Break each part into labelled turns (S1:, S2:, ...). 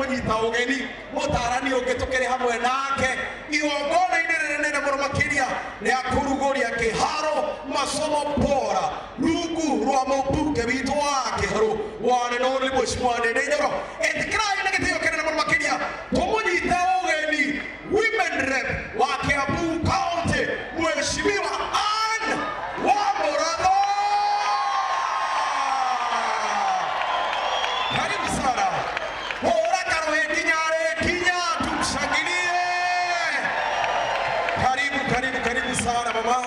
S1: munyita ugeni mutarani ungitukire hamwe nake igongona-inĩ nene mũno makĩria rĩa kũrugũria kĩharo masomo bora rungu rwa mũmbunge witũ wa Kĩharũ wane no nĩ Mheshimiwa Ndindi Nyoro ĩtĩkĩrai na gĩtĩo kĩnene mũno makĩria tũmũnyite ũgeni women rep wa Kiambu County Mheshimiwa Anne Wamũratho. Karibu sana. Hora Karoheti Nyare Kinya, tumshangilie. Karibu sana mama.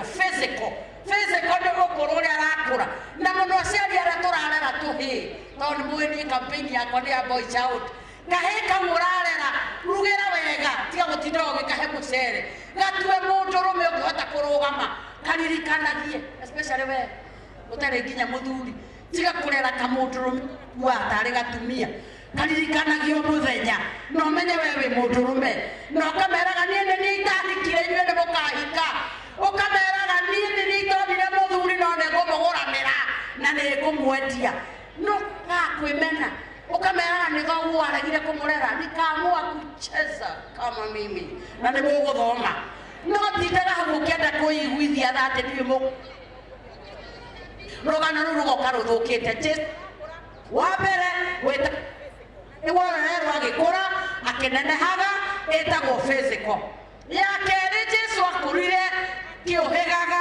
S2: Physical, muge ni campaign yakwa ni ya boy child ngaheka murarera rugera wega tiga gutinda ugikahe mucere gatue mundu rume ungihota kurugama karirikanagie especially we utare nginya muthuri tiga kurera kamundu rume wa tari gatumia karirikanagie muthenya no menye wewe mundu rume no kameraga ni ndandikire inywe ni mukahika ukameraga ni ndonire muthuri no negumuguranira na negumwendia no gakwimena ukamera nigau aragire kumurera nikaamua kucheza kama mimi na nimuguthoma no tindega hagu kienda kuiguithia thate ni mu rugano rugoka ruthukite Jesu wa mbere weta iworererwo agikura akinenehaga etagwo physical ya keri Jesu akurire kiuhigaga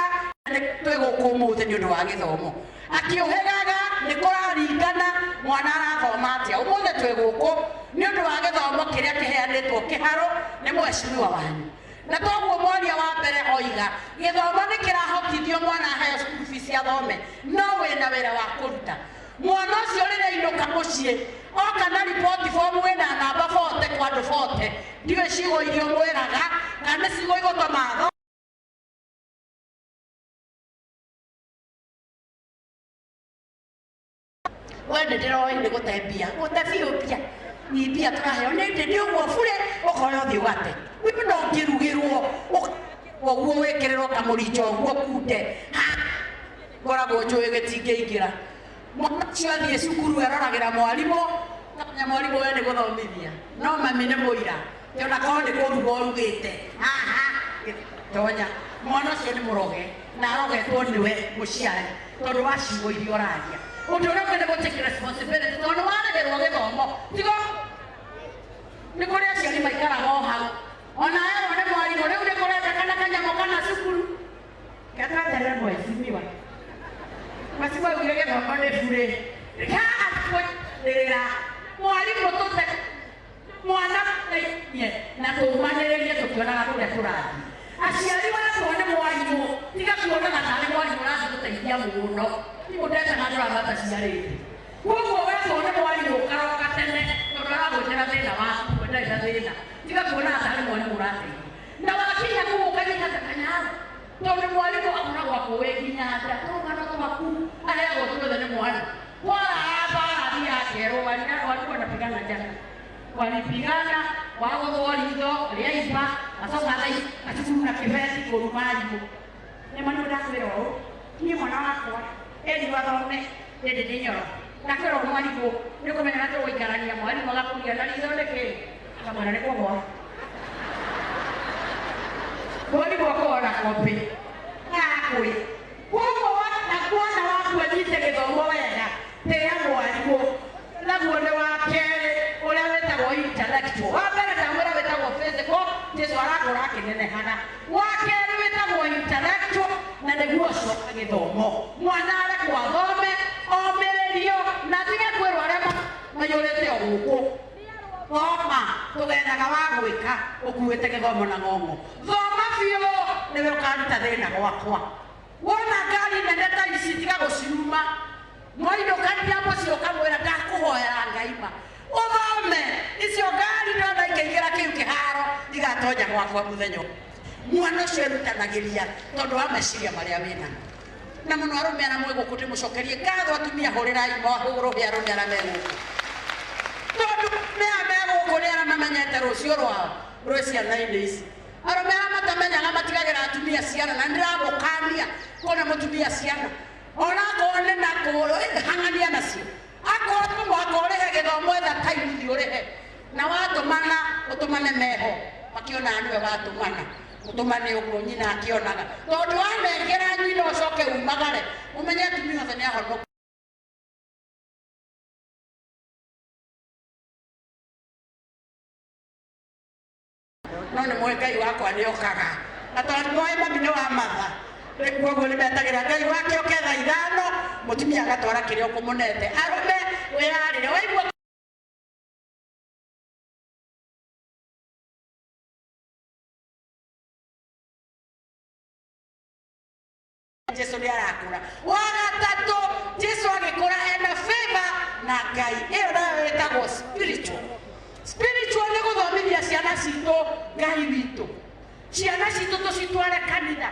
S2: twigukumuthe ni undu wa githomo akiuhigaga nikuraringana mwana arathoma atia umuthe twiguku ni undu wa githomo kiria kiheanitwo kiharo ni mweshimiwa wanyu na toguo mwaria wa mbere oiga githomo nikirahotithio mwana aheo school fees athome no wina wira wa kuruta mwana ucio rire inuka mucii oka na report form wina namba 40 kwa andu 40 ndiwe cigo irio mwiraga kana cigo igotoma wende ndiro ine gutembia gutebia ni bia turaheo ninde ni uguo bure ukoyo thi wate wipo no ngirugirwo oguo wekiriro kamuricho oguo kunde ngoragwo njui gitingeingira mwana cio athie cukuru eroragira mwarimu kanya mwarimu we ni guthomithia no mami ni muira ona korwo ni kuruga urugite tonya mwana ucio ni muroge na arogetwo niwe muciari tondu wa ciugo iria oraria undu uria kwenda gutake responsibility tondu waregerwo githomo tigo ni kuria aciari maikaraga o hau ona erwo ni mwarimu riu ni kurenda kana kanyamo kana cukuru gataterere mwecimiwa masimu augire githomo ni bure rikaatwirira mwarimu tute mwana teithie na tumaniririe tukionaga kuria turathi aciari watwo ni mwarimu tiga kuonaga tarĩ mwarimu ũratũteithia mũno timũndete na ndũramata ciarĩte koguo wetwo nĩ mwarimu ũkaroka tene tondũ aragwĩtĩra thĩna waku kwendaga thĩna tiga kuonaga tarĩ mwarimu ũrateithia na wakinya kũu ũkanyita kanyaga tondũ mwarimu akoragwo akũĩ nginya nda tũrũgano twaku aheagwo tuothe nĩ mwarimu warathi yakerwo walikuwa wanapigana jana walipigana wagũthwo ritho rĩaimba acoka acukuru na kĩbeti kũru marimũ nĩmo nĩ ndakwĩra ũũ niĩ mwana wakwa eri athome hĩndĩ nĩ nyoro ndakwĩra ũũ mwarimũ nĩ kũmenya na tũgũikarania mwarimũ agakũria na ritho nĩkĩ akamwĩra nĩ kũgwa mwarimũ akũona kopi akwĩ koguo na kuona waku anyite gĩthomo wega tĩa mwarimũ naguo nĩ wa kerĩ ũrĩa wĩtagwo intellectual wa mbere ndamwĩra wĩtagwo physical Jesu aragũra akĩnenehaga wa kerĩ wĩtagwo intellectual na nĩguo coka gĩthomo mwana arekwo athome omĩrĩrio na tige kwĩrwo arĩa maiyũrĩte o gũkũ thoma tũgethaga wa gwĩka ũkuĩte gĩthomo na ng'ong'o thoma biũ nĩwe ũkaruta thĩna gwakwa wona ngari nene ta ici tiga gũciruma mwainũkania mũciĩ ũkamwĩra ndakũhoera ngaima uthome icio ngari ndona ikaingĩra kĩu kĩharo igatonya gwakwa mũthenya mwana ũcio erutanagĩria tondũ wa meciria marĩa wĩna na mũno arũme arĩa mwĩ gũkũ ndĩmũcokerie ngatho atumia hũrĩrai mohũgũrũhe arũme arĩa me gũkũ tondũ nĩa me gũkũ nĩ arĩa mamenyete rũciũ rwao rwĩ ciana-inĩ ici arũme arĩa matamenyaga matigagĩra atumia ciana na ndĩramũkania kuona mũtumia ciana onakorwo nĩ na kũhang'ania nacio akorwo mũhaka ũrĩhe gĩthomo etha taimithi ũrĩhe na watũmana ũtũmane meho makĩonaga nĩwe watũmana ũtũmane ũguo nyina akĩonaga tondũ wanengera nyina ũcoke umagare ũmenye atumia othe nĩ ahonoku no nĩ mũĩ Ngai wakwa nĩ okaga na tondũ mũĩ mami nĩ wa matha koguo nĩ metagĩra Ngai wake oke thaa ithano mũtumia agatwara kĩrĩa ũkũmũnete arũme wĩyarĩre waigua Jesu nĩ arakũra wa gatatũ Jesu agĩkũra ena favor na Ngai iyo nayo ĩtagwo spiritual. Spiritual nĩ gũthomithia ciana citũ Ngai witũ. Ciana citũ tũcitware kanitha.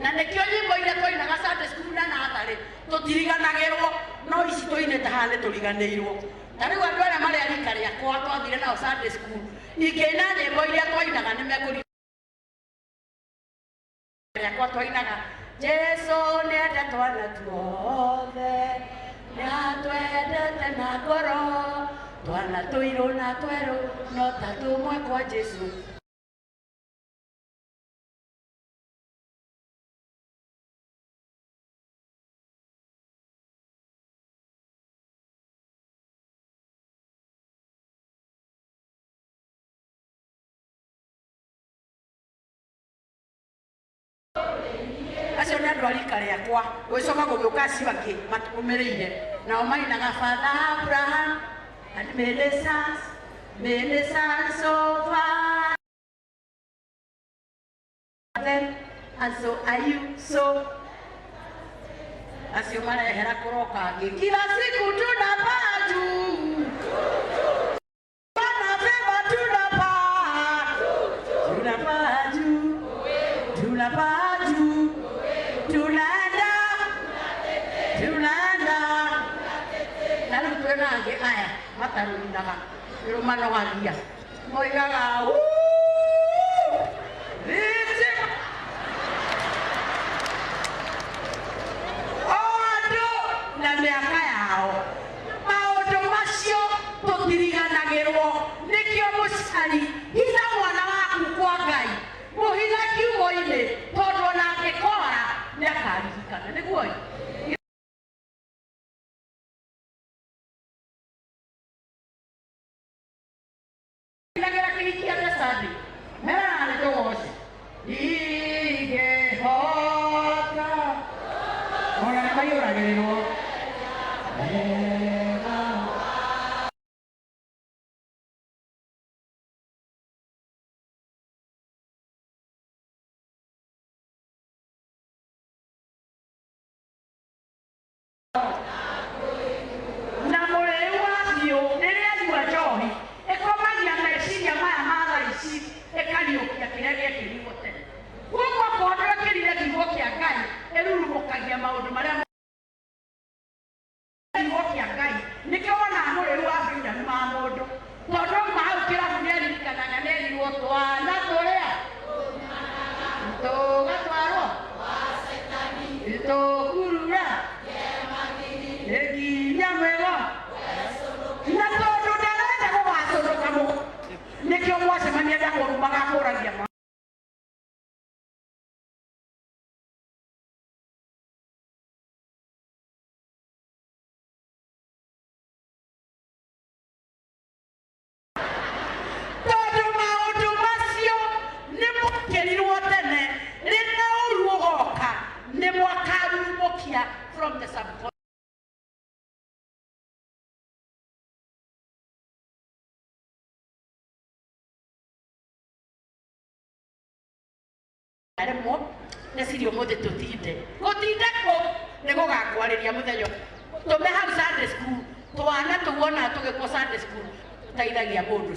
S2: Na nekio nyimbo iria twainaga Sunday school na natharĩ tũtiriganagĩrwo, no ici tũinĩte haha nĩ tũriganĩirwo. Ta rĩu andũ arĩa marĩ rika rĩakwa twathire nao Sunday school ingĩina nyĩmbo iria twainaga nĩ mekũriganĩrwo. Rĩakwa twainaga Jesu nĩendetwo na tuothe, nĩatwendete na ngoro, twana tũirũ na twerũ no ta tũmwe kwa Jesu. Acio nĩ andũ a rika rĩakwa gwĩcoka gũgĩũka acio angĩ matũmĩrĩire nao mainaga Father Abraham and many sons so far and so are you so. Acio marehera kũroka angĩ kila siku tunapaa juu, wanasema tunapaa juu, tunapaa juu, tunaenda na rĩu twĩna angĩ aya matarũinaga rũmanogagia moigaga thitima andũ na mĩaka yao. Maũndũ macio tũtiriganagĩrwo, nĩkĩo mũciari hitha mwana waku kwa Ngai, mũhithe kiugo-inĩ, tondũ ona angĩkora nĩakaririkana. Nĩguo inagĩra kĩhikia gĩa Sunday merana nĩ tũgoce ingĩhota ona nĩ maiyũragĩrĩrwo na mũrĩu wa biũ rĩrĩa nyua njohi ĩkomagia meciria maya ma thaa ici ĩkariũkia kĩrĩa gĩekĩrirwo tene. Kuoguo kondo ĩkĩrire kiugo kĩa Ngai ĩrurumũkagia maũndũ marĩa kiugo kĩa Ngai, nĩkĩo wonaga mũrĩu wa biũ ndaruma mũndũ, tondũ ma hau kĩrabu nĩeririkanaga nĩerirwo twana tũrĩa tũgatwarwo tũkurura nginya mwĩgo, na tondũ ndarenda gũgacũrũka nĩkĩo mwacemania ndakũrumaga kũragia tondũ maũndũ macio nĩ mwakĩrirwo tene, rĩrĩa ũru ũgoka nĩ mwakarurumũkia from the subconscious. Aremo nesirio mũthĩ tũtinde gũtinda kũ nĩ gũgakwarĩria mũthenya tũme hau Sunday school twana tũwona tũgĩkwo Sunday school tũteithagia mũndũ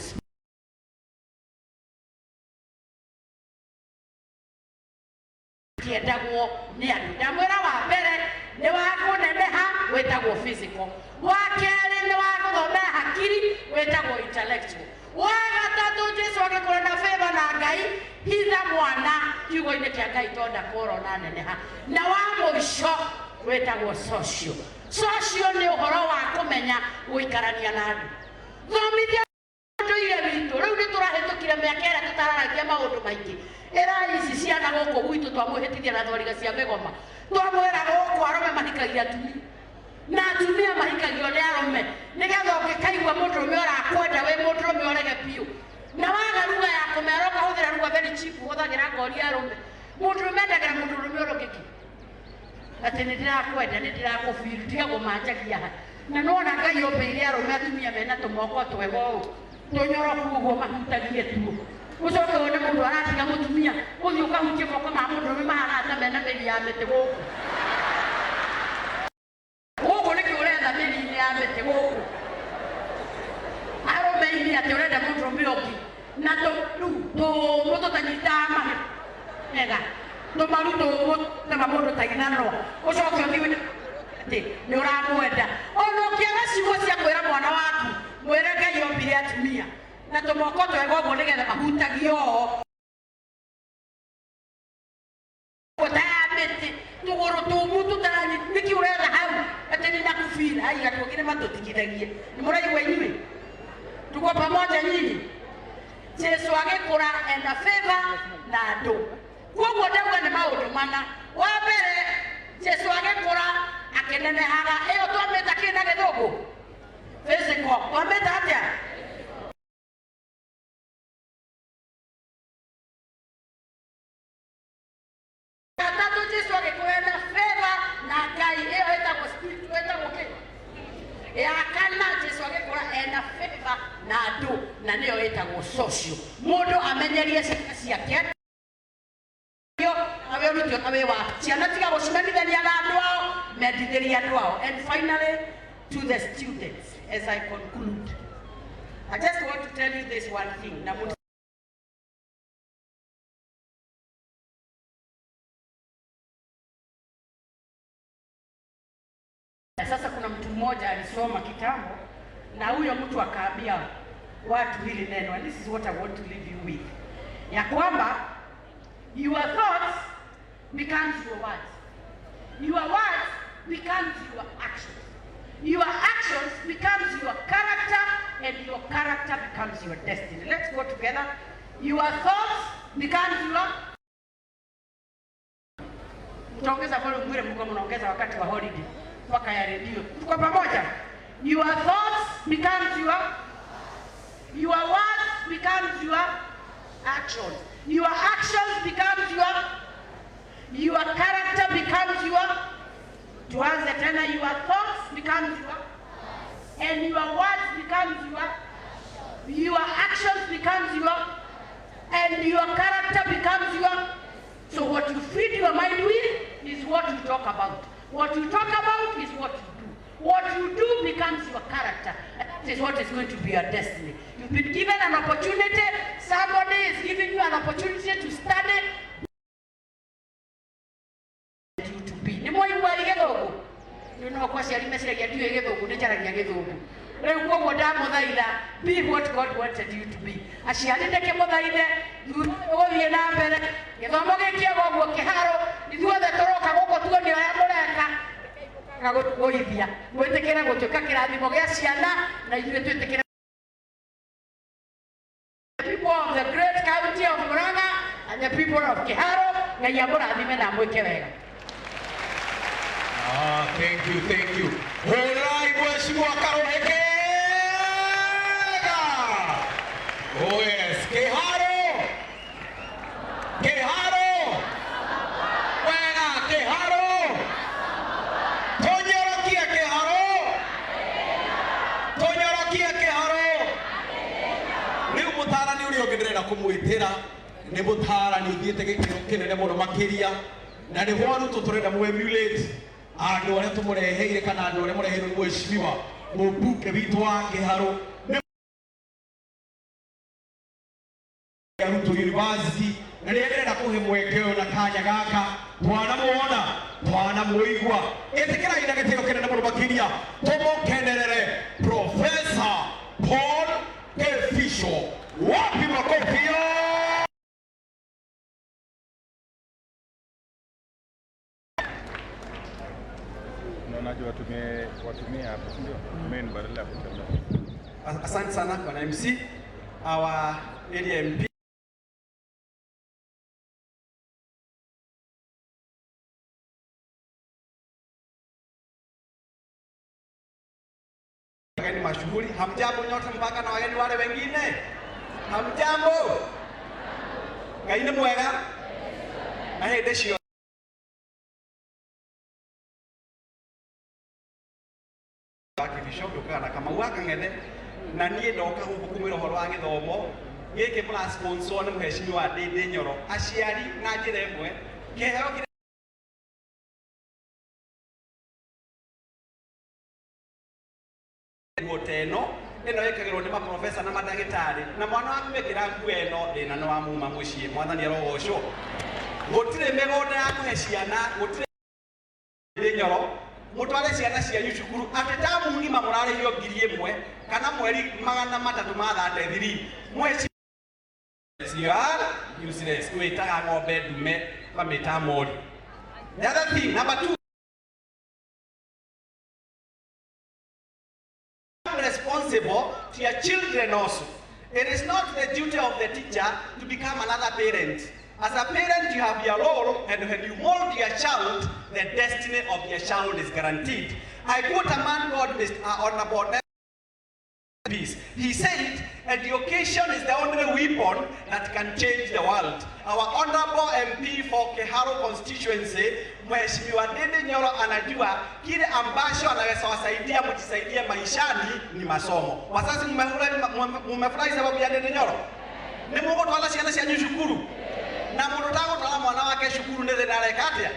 S2: kĩendagwo nĩ andũ. Ndamwĩra wa mbere nĩ wa kũneneha wĩtagwo physical, wa kerĩ nĩ wa gũthomera hakiri wĩtagwo intellectual, wa gatatũ Jesũ agĩkũrenda favor na Ngai hitha mwana kiugo-inĩ kĩa Ngai tonda korona neneha, na wa mũico wĩtagwo social. Social nĩ ũhoro wa kũmenya gũikarania na andũ. Thomithia ndũire witũ, rĩu nĩ tũrahĩtũkire mĩaka ĩrĩa tũtararagia maũndũ maingĩ. Ĩra ici ciana gũkũ gwitũ twamũhĩtithia na thwariga cia mĩgoma, twamwĩra gũkũ arũme mahikagia atumia na atumia mahikagio nĩ arũme, nĩgetha ũngĩkaigua mũndũrũme ũrakwenda wĩ mũndũrũme ũrege biũ, na waga ruga ya kũmera ũkahũthĩra ruga very cheap ũhũthagĩra ngori ya arũme, mũndũrũme endagĩra mũndũrũme ũrĩa ũngĩ atĩ nĩ ndĩrakwenda nĩ ndĩrakũbiru tiga gũmanjagia ha. Na nona Ngai ombĩire arũme atumia mena tũmoko twega ũũ tũnyoroku ũguo mahutagie tuo, ũcoke wone mũndũ aratiga mũtumia ũthiĩ ega tumaruto na mamundu tainano ucoke thiwe ni uramwenda ono kiaga ciugo cia kwira mwana waku mwire Ngai ombire atumia na tumoko twega uguo nigetha mahutagio utayamite tuguru tumu tutarani niki uretha hau ateni na kufira aiga tuogire matutikithagie ni muraigua inyuĩ tuko pamoja nyinyi. Jesu agikura enda favor na andu koguo ndauga ni maundu mana wa mbere Jesu agikura akenenehaga iyo twamita kina githungu physical twamita atia katatu Jesu agikura enda favor na Ngai iyo etagwo spirit etagwo ki ya kana Jesu agikura enda favor na andu na niyo etagwo social mundu amenyerie ciake and finally to the students as I conclude I just want to tell you this one thing sasa kuna mtu mmoja alisoma kitambo na huyo mtu akaambia watu hili neno and this is what I want to leave you with ya kwamba your thoughts becomes your words. Your words becomes your actions. Your actions becomes your character, and your character becomes your destiny. Let's go together. Your thoughts becomes your. Mtaongeza pale mwire mko mnaongeza wakati wa holiday. Mpaka ya redio. Tuko pamoja. Your thoughts becomes your. Your words becomes your actions. Your actions becomes your character becomes your tuanze tena your thoughts becomes your and your words becomes your actions becomes your and your character becomes your so what you feed your mind with is what you talk about. What you talk about is what you do. What you do becomes your character. That is what is going to be your destiny. You've been given an opportunity. Somebody is giving you an opportunity to study. You to be. Ni moyo wa githugu. You know kwa ciari meciria ndio githugu ni njaragia githugu. Riu koguo ndamuthaitha be what God wanted you to be. Aciari ndeke muthaithe uthie na mbere. Githomo gikiega uguo kiharo ithuothe turoka guko tuone aya mureka gaguithia gwitikira gutuika kirathimo gia ciana na ithuĩ twitikira people of the great county of Murang'a and the people of Kiharo Ngai amurathime na mwike wega.
S1: Thank you. Horai mheshimiwa Karoheke. Oh yes, Kiharo. Wega Kiharo. Tonyorokia Kiharo. Riu mutarani uri ongerera kumwitira ni mutarani thiete gikiro kinene muno makiria na ni ho aruto turenda mu emulate andu aria tumureheire kana andu aria mureheire mheshimiwa mubuke witu wa Kiharo Ruto University na nĩenderera kuhe mweke na kanya gaka twana muigwa itikirai na gitio kinene muno makiria tumukenerere Professor Paul Kefisho. Wapi makofi?
S3: Unaonaje watumie hapo ndio? Main badala ya kutembea.
S4: Asante sana bwana MC. Our area MP wageni mashuhuri. Hamjambo nyote mpaka na wageni wale wengine. Hamjambo. Ngai ni mwega. Na hende cio Kefisho kana kama waka ng'ethe na niĩ ndoka gũkũ kũmwĩra ũhoro wa gĩthomo gĩkĩ mũra sponsor nĩ mheshimiwa Ndĩndĩ Nyoro. Aciari na njĩra ĩmwe kĩheo goteno ĩno ĩkagĩrwo nĩ maprofesa na madagĩtarĩ na mwana waku wĩkĩra nguo ĩno thĩna nĩ wamuma mũciĩ. Mwathani arogocwo. gutire migunda ya kuhe ciana gutire nyoro mutware ciana cianyu cukuru ati tamu ngima murarihio 1,000 kana mweri 300 mathate thiri mweci cigar useless kwitaga ng'ombe ndume kamita mori. The other thing, number 2, responsible to your children also. It is not the duty of the teacher to become another parent. As a parent, you have your role, and when you mold your child, the destiny of your child is guaranteed. I quote a man called Honorable Peace. He said, education is the only weapon that can change the world. Our honorable MP for Keharo constituency, Mheshimiwa Ndindi Nyoro, anajua kile ambacho anaweza wasaidia mjisaidia maishani ni masomo. Wazazi mmefurahi sababu ya Ndindi Nyoro? Ni Mungu twala ciana cianyu cukuru. Na mundu tagutwara mwana wake cukuru ni thina arekatia.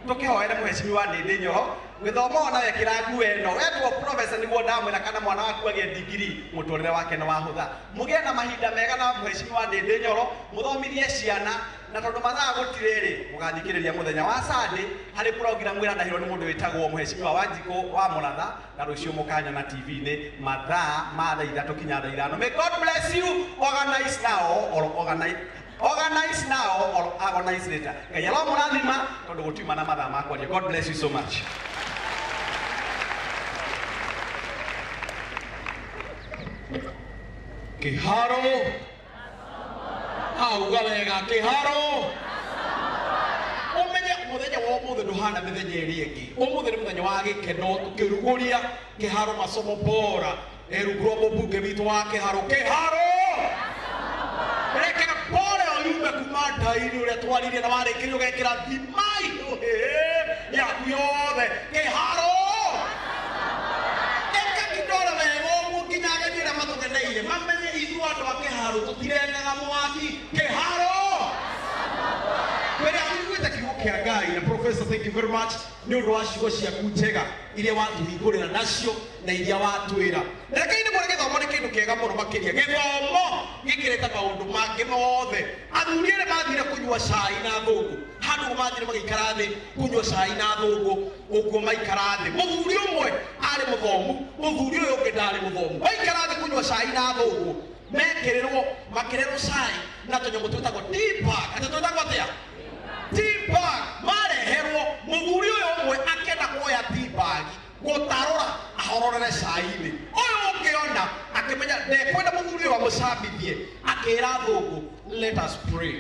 S4: Tukihoera Mheshimiwa Ndindi Nyoro githomo na wekira nguo eno wetwo professor niguo ndamwira kana mwana waku agie degree muturire wake ni wahutha mugie na mahinda mega na Mheshimiwa Ndindi Nyoro muthomithie ciana na tondu mathaa gutiriri mugathikiriria muthenya wa Sunday hari program ira ndahiro ni mundu witagwo Mheshimiwa Wanjiko wa Muratha na rucio mukanya na TV ni mathaa ma thaa 3 kinya thaa 5. May God bless you. Organize now or organize now or organize later. Kayalo murathima tondu gutima na mathaa makwa. God bless you so much.
S1: Keharo auga wega Keharo umenye muthenya wa umuthi nduhana mithenya iri ingi umuthi ni muthenya wa gikeno tukiruguria Keharo masomo bora erugurwo mubunge witu wa Keharo rekera pole oyume kuma ndaini uria twaririe na warikirio gekira thimai yaku yothe Keharo mamenye ithu andu a Keharo tutirengaga mwaki Keharo kwere amiguite kiugo kia Ngai na Professor, thank you very much ni undu wa ciugo ciaku njega iria watuhingurira nacio na iria watwira reke ni mureke githomo ni kindu kiega muno makiria githomo gikireta maundu mangi mothe athuri ni mathire kunyua cai na thungu handu mathire magikara thi kunyua cai na thungu uguo maikara thi muthuri umwe ari muthomu muthuri uyu ungi ndari muthomu maikara thi kunyua cai na thungu mekirirwo makirerwo cai na tunyamu twitagwo tea bag ati twitagwo atia tea bag mareherwo muthuri uyu umwe akenda kuoya tea bag gutarora ahororere cai-ini uyu ungiona akimenya ndekwenda muthuri uyu amucambithie akira thungu let us pray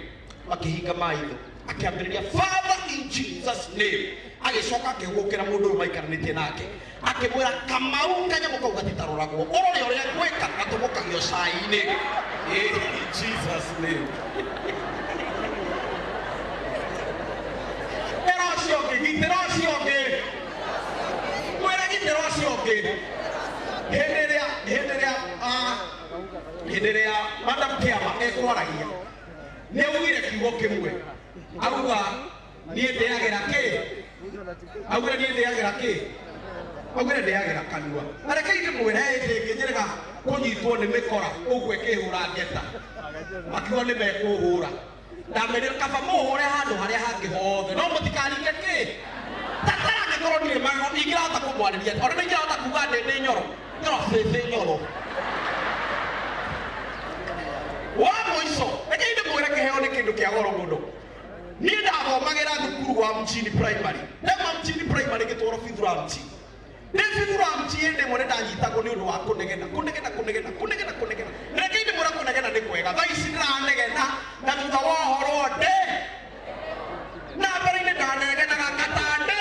S1: makihinga maitho akiambiriria Father in Jesus name agicoka akihugukira mundu uyu maikaranitie nake akimwira Kamau kanyamu kau gatitaroragwo urore uria gwika gatumukagio cai-ini in Jesus name Henderea Madam Kiama ekwaragia ni ugire kiugo kimwe auga nie ndeagira ki auga nie ndeagira ki auga ndeagira kanua areke inde mwira inde nginyerega kunyitwo ni mikora ugwe kihura ngeta akiwa ni mekuhura ndamenye kaba muhure handu haria hangi hothe no mutikarike ki tatara ngikoro ndire mago ingirahota kumwariria ona ni ingirahota kuga Ndindi Nyoro Ndindi Nyoro wa muico reke inde mwira kiheo ni kindu kia goro muno ni ndathomagira thukuru wa Mchini primary ndema Mchini primary gitwaro Fithura Mchi ni Fithura Mchi inde mwire ndanyitagwo ni undu wa kunegena reke inde mwira kunegena ni kwega thaa ici ndiranegena na thutha wa horo nde na mbere-ini ndanegenaga ngatande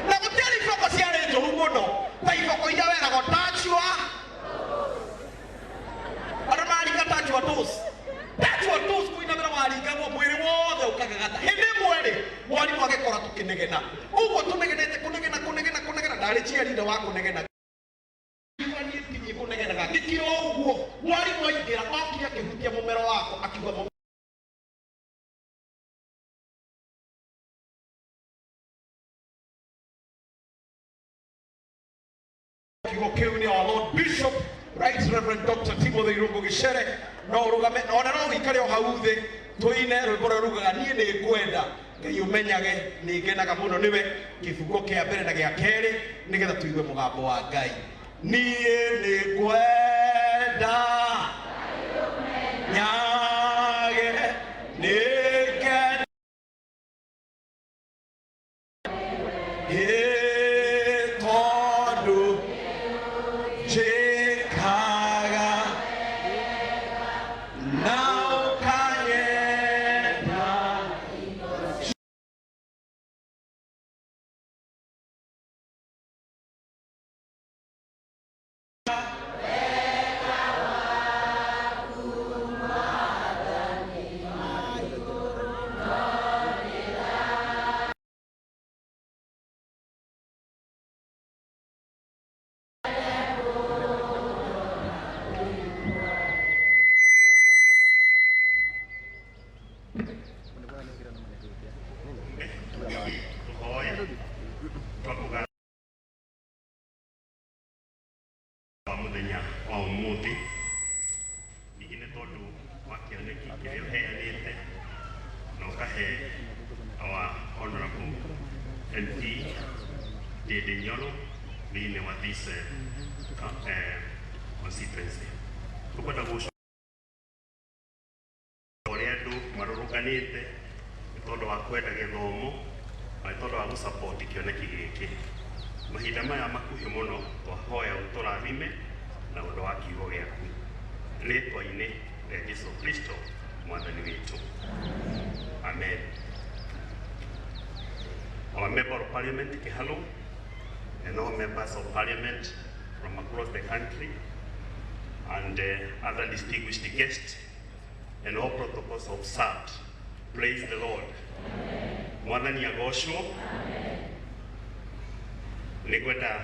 S1: na gutiari iboko ciarĩ njũru mũno ta iboko iria weragwo tachua andũ maringa tachua tos kuinamĩra waringagwo mwĩrĩ wothe ũkagagata hĩndĩ ĩmwe-rĩ mwarimũ agĩkora tũkĩnegena ũguo tũnegenete kunegena ndarĩ ciarinde wa kunegena kunegenaga gĩkĩro ũguo mwarimũ aingĩra okire akĩhutia mũmero wako akiuga kiugo kĩu nĩ our Lord Bishop Right Reverend Dr. Timothy Irungu Gichere no rugame ona no wikare o hau thi tuine rwimbo rugaga nie ni ngwenda ngai umenyage ni ngenaga muno niwe kifungo kia mbere na gia keri nigetha tuigue mugambo wa ngai nie ni ngwenda nyage ni ngenda tondu jikaga now kayenda
S5: muthenya wa umuthi ningine tondu wakioneki kirio heanite na ukahe our honorable MP Dede Nyoro being wa this constituency tukwenda gusho ore andu marurukanite tondu wa kwenda githomo na tondu wa gusupport kioneki giki mahinda maya makuhĩ mũno twahoya ũtũrathime na ũndũ wa kiugo gĩaku rĩtwa-inĩ rĩa Jesũ Kristo mwathani witũ, amen. Our member of parliament Kihalo and all members of parliament from across the country and other distinguished guests and all protocols observed, praise the Lord. Mwathani agocwo. Nikwenda